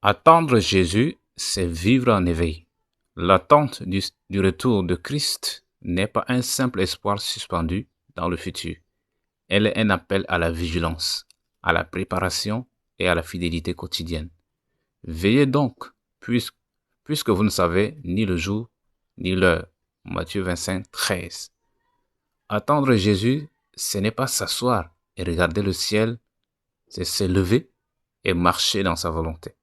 Attendre Jésus, c'est vivre en éveil. L'attente du retour de Christ n'est pas un simple espoir suspendu dans le futur. Elle est un appel à la vigilance, à la préparation et à la fidélité quotidienne. Veillez donc, puisque vous ne savez ni le jour ni l'heure. Matthieu 25, 13. Attendre Jésus, ce n'est pas s'asseoir et regarder le ciel, c'est se lever et marcher dans sa volonté.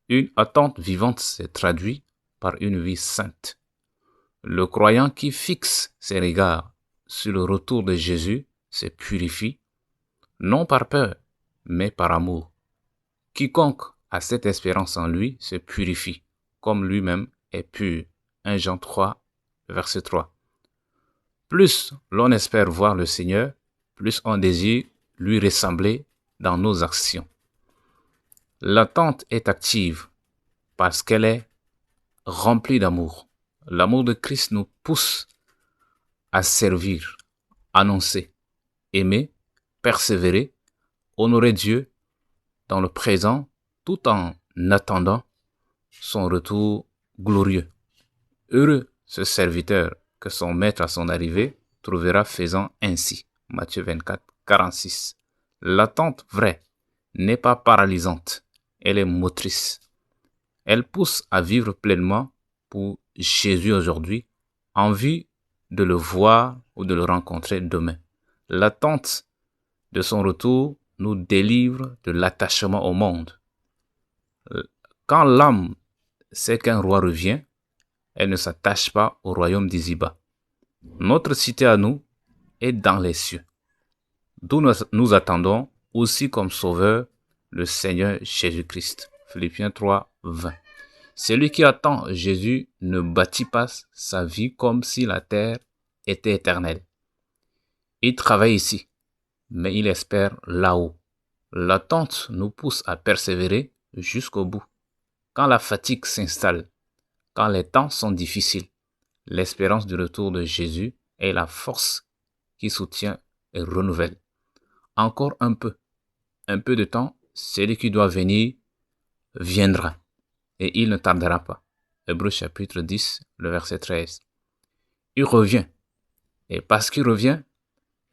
Une attente vivante se traduit par une vie sainte. Le croyant qui fixe ses regards sur le retour de Jésus se purifie, non par peur, mais par amour. Quiconque a cette espérance en lui se purifie, comme lui-même est pur. 1 Jean 3, verset 3. Plus l'on espère voir le Seigneur, plus on désire lui ressembler dans nos actions. L'attente est active parce qu'elle est remplie d'amour. L'amour de Christ nous pousse à servir, annoncer, aimer, persévérer, honorer Dieu dans le présent tout en attendant son retour glorieux. Heureux ce serviteur que son maître à son arrivée trouvera faisant ainsi. Matthieu 24, 46. L'attente vraie n'est pas paralysante, elle est motrice. Elle pousse à vivre pleinement pour Jésus aujourd'hui, en vue de le voir ou de le rencontrer demain. L'attente de son retour nous délivre de l'attachement au monde. Quand l'âme sait qu'un roi revient, elle ne s'attache pas au royaume d'Iziba. Notre cité à nous est dans les cieux, d'où nous attendons aussi comme sauveur le Seigneur Jésus-Christ. Philippiens 3, 20. Celui qui attend Jésus ne bâtit pas sa vie comme si la terre était éternelle. Il travaille ici, mais il espère là-haut. L'attente nous pousse à persévérer jusqu'au bout. Quand la fatigue s'installe, quand les temps sont difficiles, l'espérance du retour de Jésus est la force qui soutient et renouvelle. Encore un peu de temps, celui qui doit venir viendra, et il ne tardera pas. Hébreux chapitre 10, le verset 13. Il revient, et parce qu'il revient,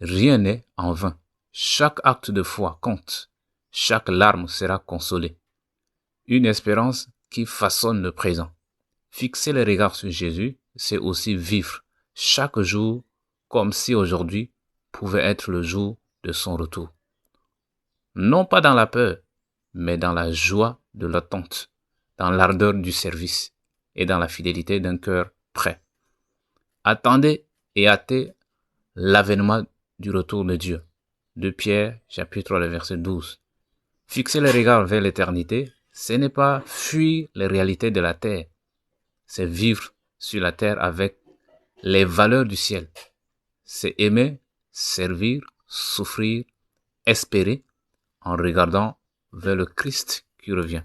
rien n'est en vain. Chaque acte de foi compte, chaque larme sera consolée. Une espérance qui façonne le présent. Fixer les regards sur Jésus, c'est aussi vivre chaque jour comme si aujourd'hui pouvait être le jour de son retour. Non pas dans la peur, mais dans la joie de l'attente, dans l'ardeur du service et dans la fidélité d'un cœur prêt. Attendez et hâtez l'avènement du retour de Dieu. 2 Pierre, chapitre 3, verset 12. Fixer les regards vers l'éternité, ce n'est pas fuir les réalités de la terre, c'est vivre sur la terre avec les valeurs du ciel. C'est aimer, servir, souffrir, espérer en regardant vers le Christ qui revient.